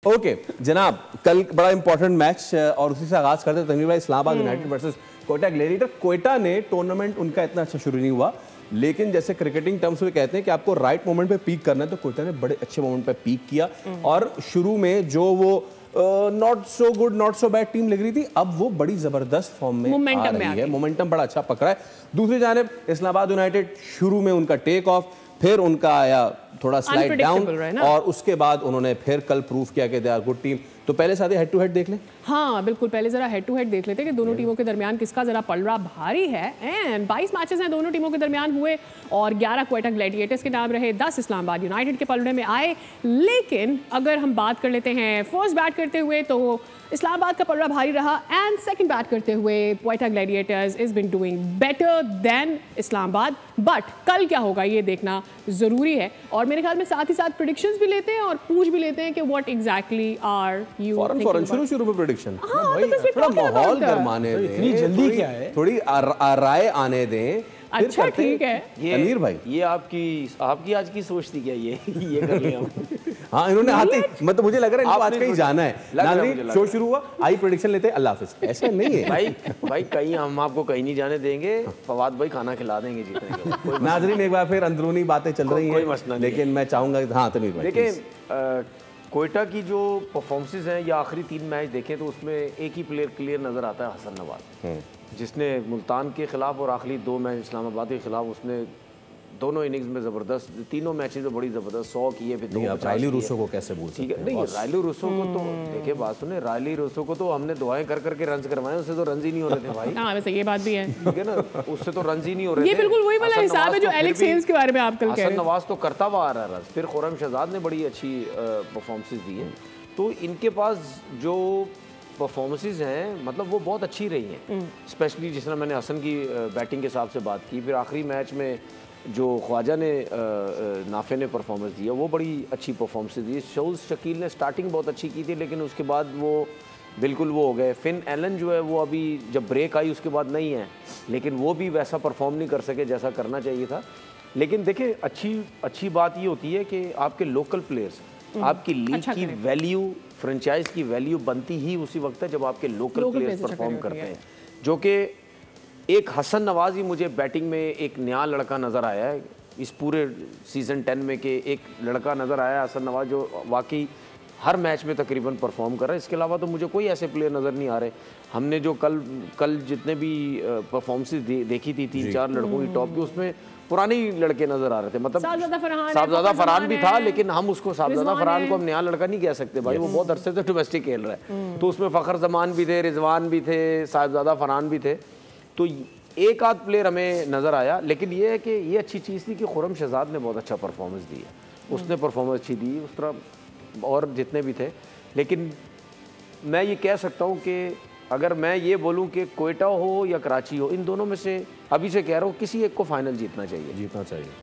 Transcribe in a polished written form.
Okay जनाब, कल बड़ा इंपॉर्टेंट मैच और उसी से आगाज करते हैं तनवीर भाई, Islamabad United versus Quetta gladiator. Quetta ने टूर्नामेंट उनका इतना अच्छा शुरू नहीं हुआ, लेकिन जैसे क्रिकेटिंग टर्म्स में कहते हैं कि आपको राइट मोमेंट पे पीक करना है, तो कोयटा ने बड़े अच्छे मोमेंट पे पीक किया और शुरू में जो वो not so good not so bad team लग रही थी, अब वो बड़ी जबरदस्त फॉर्म में आ रही है, मोमेंटम बड़ा अच्छा पकड़ा है। दूसरी जानिब इस्लामाबाद यूनाइटेड, शुरू में उनका टेक ऑफ, फिर उनका आया थोड़ा स्लाइड डाउन और उसके बाद उन्होंने फिर कल प्रूफ किया कि दे आर गुड टीम। तो पहले साथ हेड टू हेड देख लें। हाँ बिल्कुल, पहले जरा हेड टू हेड देख लेते हैं कि दोनों टीमों के दरमियान किसका जरा पलड़ा भारी है। एंड 22 मैचेस हैं दोनों टीमों के दरमियान हुए और 11 कोयटा ग्लैडिएटर्स के नाम रहे, 10 इस्लामाबाद यूनाइटेड के पलड़े में आए। लेकिन अगर हम बात कर लेते हैं फर्स्ट बैट करते हुए तो इस्लामाबाद का पलड़ा भारी रहा एंड सेकंड बैट करते हुए Quetta Gladiators is been doing better than Islamabad. But कल क्या होगा ये देखना जरूरी है और मेरे ख्याल में साथ ही साथ प्रेडिक्शंस भी लेते हैं और पूछ भी लेते हैं कि व्हाट एग्जैक्टली आर यू फौरन शुरू में प्रेडिक्शन। हाँ, तो थोड़ा माहौल गरमाने दें, इतनी जल्दी क्या है, थोड़ी राय आने दें। अच्छा ठीक है तनवीर भाई, ये आपकी आज की सोच थी क्या? ये कर लिया हाँ, इन्होंने आते मतलब मुझे लग रहा है इनको आज कहीं जाना है। नाज़रीन, शो शुरू हुआ, आई प्रेडिक्शन लेते हैं, अल्लाह हाफिज़। ऐसा नहीं है भाई कहीं हम आपको कहीं नहीं जाने देंगे, फवाद भाई खाना खिला देंगे जीतने। नाज़रीन, एक बार फिर अंदरूनी बातें चल रही हैं, लेकिन मैं चाहूंगा हाँ तनवीर भाई, देखिए कोयटा की जो परफॉर्मेंसेस हैं या आखिरी 3 मैच देखें तो उसमें एक ही प्लेयर क्लियर नज़र आता है, हसन नवाज, जिसने मुल्तान के खिलाफ और आखिरी 2 मैच इस्लामाबाद के खिलाफ उसने दोनों इनिंग्स में ज़बरदस्त, तीनों मैचेस में बड़ी ज़बरदस्त 100 किए, फिर 2 रायली रूसो को कैसे बोल सकते हैं? ठीक है, नहीं रायली रूसो को तो देखिए, बात सुने, रायली रूसो को तो हमने दुआएं कर करके रन करवाए, उससे तो रन ही नहीं हो रहे थे भाई। हाँ वैसे ये बात भी है, ठीक है ना, उससे तो रन ही नहीं हो रहे थे। ये बिल्कुल वही वाला हिसाब है जो एलेक्स हेल्स के बारे में आप कल कह रहे थे। हसन नवाज तो करता हुआ आ रहा है, फिर खुर्रम शहजाद ने बड़ी अच्छी परफॉर्मेंसेस दी है, तो इनके पास जो परफॉर्मेंसेस हैं मतलब वो बहुत अच्छी रही हैं। स्पेशली जिस तरह मैंने हसन की बैटिंग के हिसाब से बात की, फिर आखिरी मैच में जो ख्वाजा ने नाफे ने परफॉर्मेंस दिया वो बड़ी अच्छी परफॉर्मेंस दी। शोज़ शकील ने स्टार्टिंग बहुत अच्छी की थी, लेकिन उसके बाद वो बिल्कुल वो हो गए। फिन एलन जो है वो अभी जब ब्रेक आई उसके बाद नहीं है, लेकिन वो भी वैसा परफॉर्म नहीं कर सके जैसा करना चाहिए था। लेकिन देखिए अच्छी बात ये होती है कि आपके लोकल प्लेयर्स, आपकी लीग की वैल्यू, फ्रेंचाइज की वैल्यू बनती ही उसी वक्त है जब आपके लोकल प्लेयर्स परफॉर्म करते हैं। जो कि एक हसन नवाज ही मुझे बैटिंग में एक नया लड़का नज़र आया है इस पूरे सीज़न 10 में, के एक लड़का नज़र आया हसन नवाज जो वाकई हर मैच में तकरीबन परफॉर्म कर रहा है। इसके अलावा तो मुझे कोई ऐसे प्लेयर नज़र नहीं आ रहे। हमने जो कल जितने भी परफॉर्मेंसेस देखी थी 3-4 लड़कों की टॉप की, उसमें पुराने लड़के नज़र आ रहे थे। मतलब साहबजादा फरहान भी था, लेकिन हम उसको साहबजादा फरहान को हम नया लड़का नहीं कह सकते भाई, वो बहुत अरसे से डोमेस्टिक खेल रहा है। तो उसमें फ़खर जमान भी थे, रिजवान भी थे, साहबजादा फरहान भी थे, तो एक आध प्लेयर हमें नज़र आया। लेकिन ये है कि ये अच्छी चीज़ थी कि खुर्रम शहजाद ने बहुत अच्छा परफॉर्मेंस दी है, उसने परफॉर्मेंस अच्छी दी, उस तरह और जितने भी थे। लेकिन मैं ये कह सकता हूँ कि अगर मैं ये बोलूँ कि कोयटा हो या कराची हो, इन दोनों में से अभी से कह रहा हूँ किसी एक को फाइनल जीतना चाहिए।